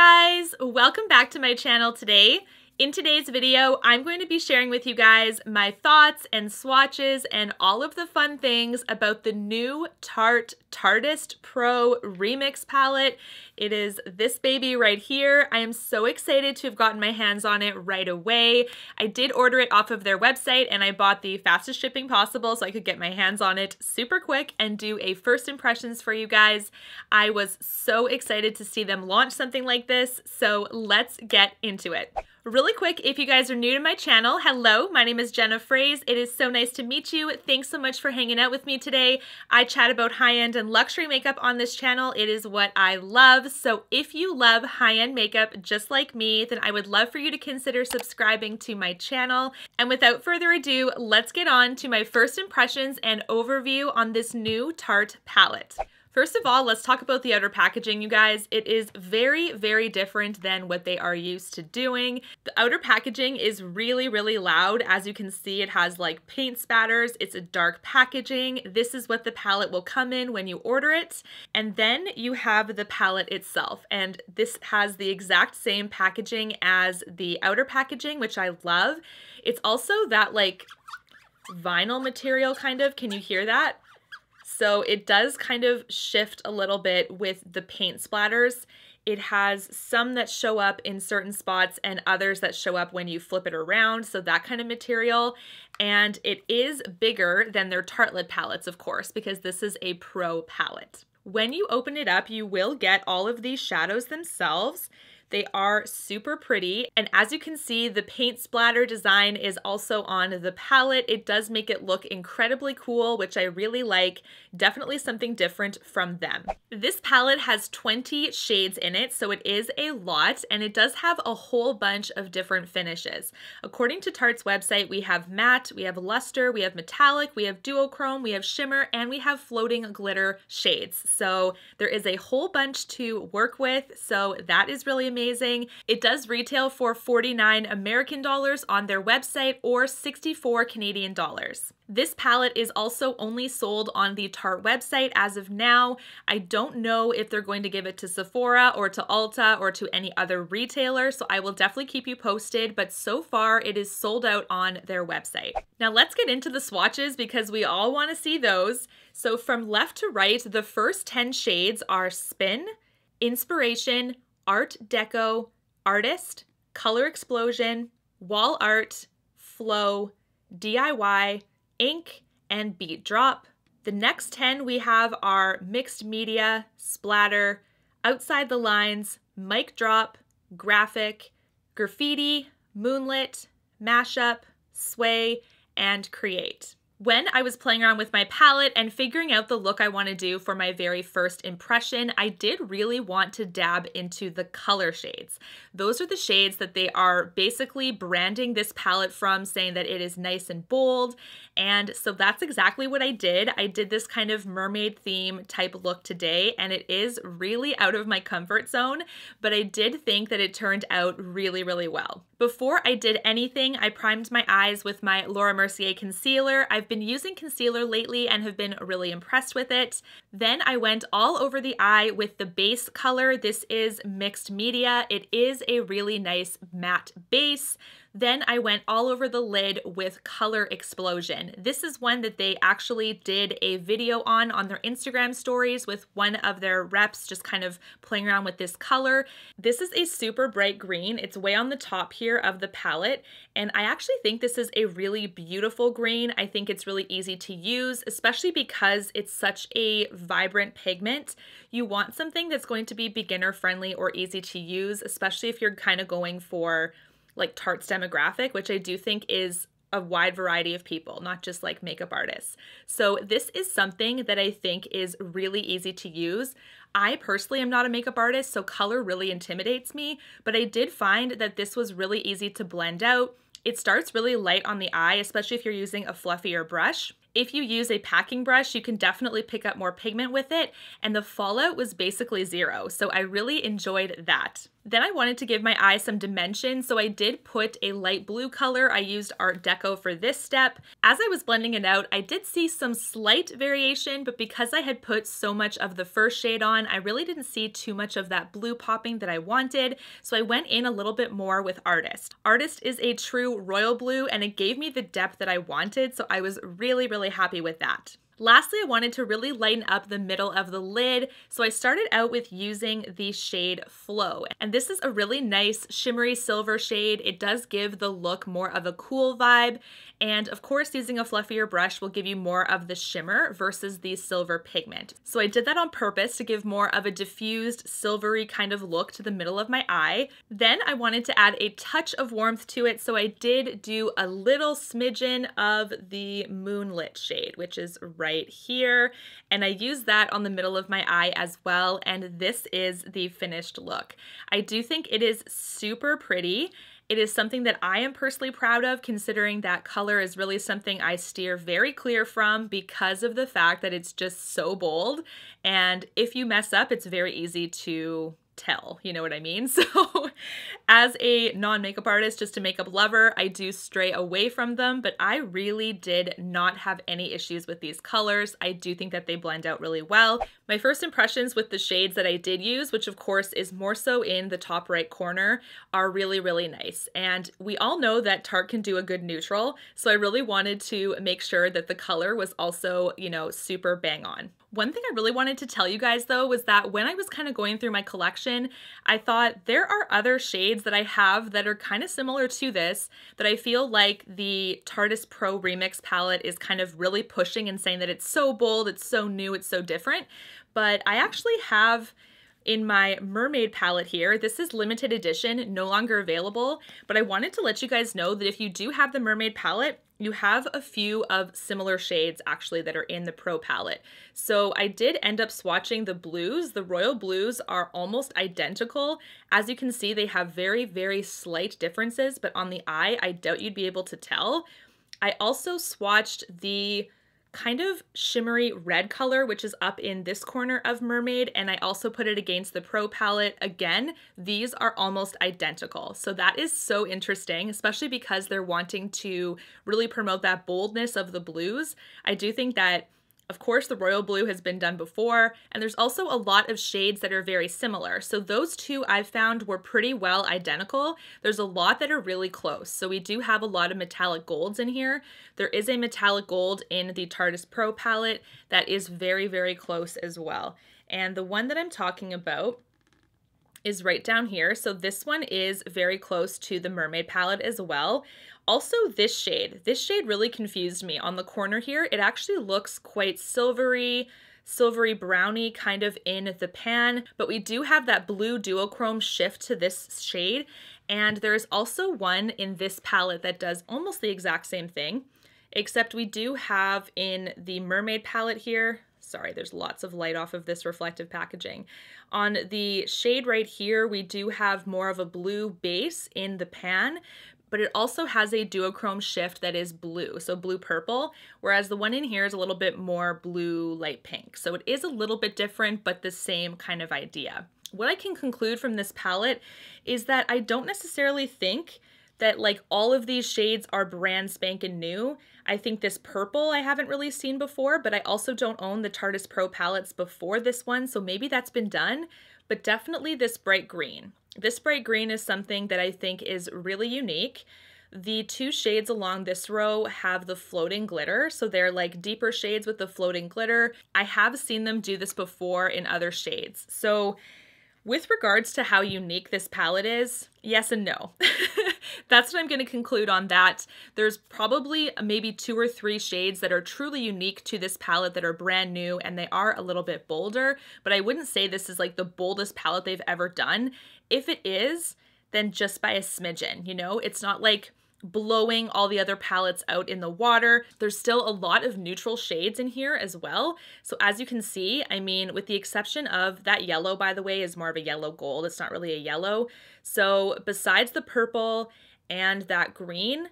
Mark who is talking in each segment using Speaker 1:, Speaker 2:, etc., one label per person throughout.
Speaker 1: guys, welcome back to my channel today. In today's video, I'm going to be sharing with you guys my thoughts and swatches and all of the fun things about the new Tarte Tarteist Pro Remix palette. It is this baby right here. I am so excited to have gotten my hands on it right away. I did order it off of their website and I bought the fastest shipping possible so I could get my hands on it super quick and do a first impressions for you guys. I was so excited to see them launch something like this, so let's get into it. Really quick, if you guys are new to my channel, hello, my name is Jena Froese. It is so nice to meet you. Thanks so much for hanging out with me today. I chat about high-end and luxury makeup on this channel. It is what I love. So if you love high-end makeup just like me, then I would love for you to consider subscribing to my channel. And without further ado, let's get on to my first impressions and overview on this new Tarte palette. First of all, let's talk about the outer packaging, you guys. It is very, very different than what they are used to doing. The outer packaging is really, really loud. As you can see, it has like paint spatters. It's a dark packaging. This is what the palette will come in when you order it. And then you have the palette itself. And this has the exact same packaging as the outer packaging, which I love. It's also that like vinyl material kind of. Can you hear that? So it does kind of shift a little bit with the paint splatters. It has some that show up in certain spots and others that show up when you flip it around. So that kind of material. And it is bigger than their Tartelette palettes, of course, because this is a pro palette. When you open it up, you will get all of these shadows themselves. They are super pretty, and as you can see, the paint splatter design is also on the palette. It does make it look incredibly cool, which I really like. Definitely something different from them. This palette has 20 shades in it, so it is a lot, and it does have a whole bunch of different finishes. According to Tarte's website, we have matte, we have luster, we have metallic, we have duochrome, we have shimmer, and we have floating glitter shades. So there is a whole bunch to work with, so that is really amazing. It does retail for 49 American dollars on their website or 64 Canadian dollars. This palette is also only sold on the Tarte website as of now. I don't know if they're going to give it to Sephora or to Ulta or to any other retailer, so I will definitely keep you posted, but so far it is sold out on their website. Now let's get into the swatches because we all want to see those. So from left to right, the first 10 shades are Spin, Inspiration, Art Deco, Artist, Color Explosion, Wall Art, Flow, DIY, Ink, and Beat Drop. The next 10 we have are Mixed Media, Splatter, Outside the Lines, Mic Drop, Graphic, Graffiti, Moonlit, Mashup, Sway, and Create. When I was playing around with my palette and figuring out the look I want to do for my very first impression, I did really want to dab into the color shades. Those are the shades that they are basically branding this palette from, saying that it is nice and bold. And so that's exactly what I did. I did this kind of mermaid theme type look today, and it is really out of my comfort zone, but I did think that it turned out really, really well. Before I did anything, I primed my eyes with my Laura Mercier concealer. I've been using concealer lately and have been really impressed with it. Then I went all over the eye with the base color. This is Mixed Media. It is a really nice matte base. Then I went all over the lid with Color Explosion. This is one that they actually did a video on their Instagram stories with one of their reps just kind of playing around with this color. This is a super bright green. It's way on the top here of the palette, and I actually think this is a really beautiful green. I think it's really easy to use, especially because it's such a vibrant pigment. You want something that's going to be beginner friendly or easy to use, especially if you're kind of going for like Tarte's demographic, which I do think is a wide variety of people, not just like makeup artists. So this is something that I think is really easy to use. I personally am not a makeup artist, so color really intimidates me, but I did find that this was really easy to blend out. It starts really light on the eye, especially if you're using a fluffier brush. If you use a packing brush, you can definitely pick up more pigment with it, and the fallout was basically zero, so I really enjoyed that. Then I wanted to give my eye some dimension, so I did put a light blue color. I used Art Deco for this step. As I was blending it out, I did see some slight variation, but because I had put so much of the first shade on, I really didn't see too much of that blue popping that I wanted, so I went in a little bit more with Artist. Artist is a true royal blue, and it gave me the depth that I wanted, so I was really, really happy with that. Lastly, I wanted to really lighten up the middle of the lid, so I started out with using the shade Flow. And this is a really nice shimmery silver shade. It does give the look more of a cool vibe, and of course using a fluffier brush will give you more of the shimmer versus the silver pigment. So I did that on purpose to give more of a diffused silvery kind of look to the middle of my eye. Then I wanted to add a touch of warmth to it, so I did do a little smidgen of the Moonlit shade, which is right here, and I used that on the middle of my eye as well, and this is the finished look. I do think it is super pretty. It is something that I am personally proud of, considering that color is really something I steer very clear from because of the fact that it's just so bold, and if you mess up, it's very easy to tell, you know what I mean? So as a non-makeup artist, just a makeup lover, I do stray away from them, but I really did not have any issues with these colors. I do think that they blend out really well. My first impressions with the shades that I did use, which of course is more so in the top right corner, are really, really nice. And we all know that Tarte can do a good neutral, so I really wanted to make sure that the color was also, you know, super bang on. One thing I really wanted to tell you guys though was that when I was kind of going through my collection, I thought there are other shades that I have that are kind of similar to this that I feel like the Tarteist Pro Remix palette is kind of really pushing and saying that it's so bold, it's so new, it's so different. But I actually have in my Mermaid palette here, this is limited edition, no longer available, but I wanted to let you guys know that if you do have the Mermaid palette, you have a few of similar shades actually that are in the Pro palette. So I did end up swatching the blues. The royal blues are almost identical. As you can see, they have very, very slight differences, but on the eye, I doubt you'd be able to tell. I also swatched the kind of shimmery red color, which is up in this corner of Mermaid, and I also put it against the Pro palette. Again, these are almost identical. So that is so interesting, especially because they're wanting to really promote that boldness of the blues. I do think that, of course, the royal blue has been done before, and there's also a lot of shades that are very similar. So those two I've found were pretty well identical. There's a lot that are really close. So we do have a lot of metallic golds in here. There is a metallic gold in the Tarteist Pro palette that is very, very close as well. And the one that I'm talking about is right down here. So this one is very close to the Mermaid palette as well. Also this shade really confused me. On the corner here, it actually looks quite silvery browny kind of in the pan, but we do have that blue duochrome shift to this shade. And there's also one in this palette that does almost the exact same thing, except we do have in the Mermaid palette here, sorry, there's lots of light off of this reflective packaging. On the shade right here, we do have more of a blue base in the pan, but it also has a duochrome shift that is blue, so blue purple, whereas the one in here is a little bit more blue light pink. So it is a little bit different, but the same kind of idea. What I can conclude from this palette is that I don't necessarily think that like all of these shades are brand spanking new. I think this purple I haven't really seen before, but I also don't own the Tarteist Pro palettes before this one, so maybe that's been done, but definitely this bright green. This bright green is something that I think is really unique. The two shades along this row have the floating glitter, so they're like deeper shades with the floating glitter. I have seen them do this before in other shades. So with regards to how unique this palette is, yes and no. That's what I'm going to conclude on that. There's probably maybe 2 or 3 shades that are truly unique to this palette that are brand new, and they are a little bit bolder, but I wouldn't say this is like the boldest palette they've ever done. If it is, then just by a smidgen, you know? It's not like blowing all the other palettes out in the water. There's still a lot of neutral shades in here as well. So as you can see, I mean, with the exception of that yellow, by the way, is more of a yellow gold. It's not really a yellow. So besides the purple and that green,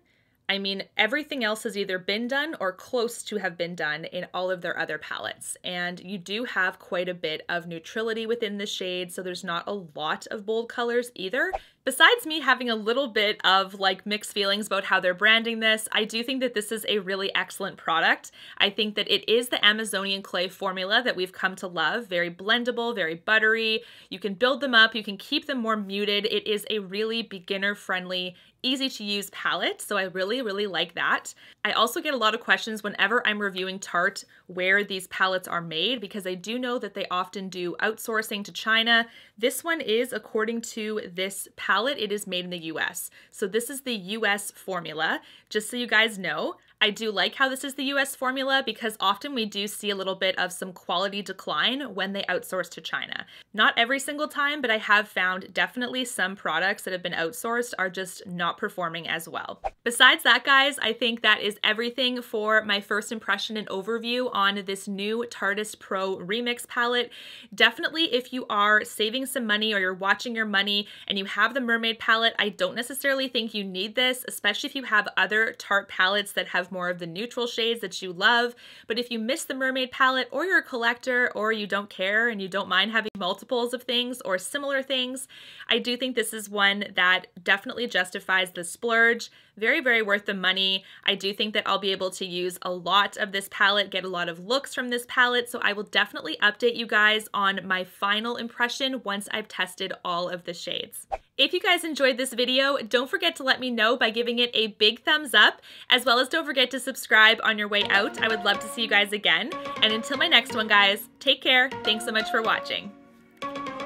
Speaker 1: I mean, everything else has either been done or close to have been done in all of their other palettes. And you do have quite a bit of neutrality within the shade, so there's not a lot of bold colors either. Besides me having a little bit of like mixed feelings about how they're branding this, I do think that this is a really excellent product. I think that it is the Amazonian clay formula that we've come to love. Very blendable, very buttery. You can build them up, you can keep them more muted. It is a really beginner-friendly, easy to use palette, so I really like that. I also get a lot of questions whenever I'm reviewing Tarte where these palettes are made, because I do know that they often do outsourcing to China. This one is, according to this palette, it is made in the US. So this is the US formula, just so you guys know. I do like how this is the US formula because often we do see a little bit of some quality decline when they outsource to China. Not every single time, but I have found definitely some products that have been outsourced are just not performing as well. Besides that, guys, I think that is everything for my first impression and overview on this new Tarteist Pro Remix palette. Definitely, if you are saving some money or you're watching your money and you have the Mermaid palette, I don't necessarily think you need this, especially if you have other Tarte palettes that have more of the neutral shades that you love. But if you miss the Mermaid palette, or you're a collector, or you don't care and you don't mind having multiples of things or similar things, I do think this is one that definitely justifies the splurge. Very worth the money. I do think that I'll be able to use a lot of this palette, get a lot of looks from this palette, so I will definitely update you guys on my final impression once I've tested all of the shades. If you guys enjoyed this video, don't forget to let me know by giving it a big thumbs up, as well as don't forget to subscribe on your way out. I would love to see you guys again. And until my next one, guys, take care. Thanks so much for watching.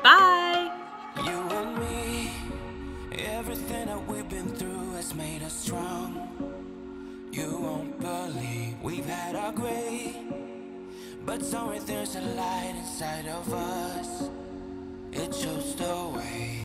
Speaker 1: Bye!
Speaker 2: You and me, everything that we've been through has made us strong. You won't believe we've had our gray, but somewhere there's a light inside of us. It shows the way.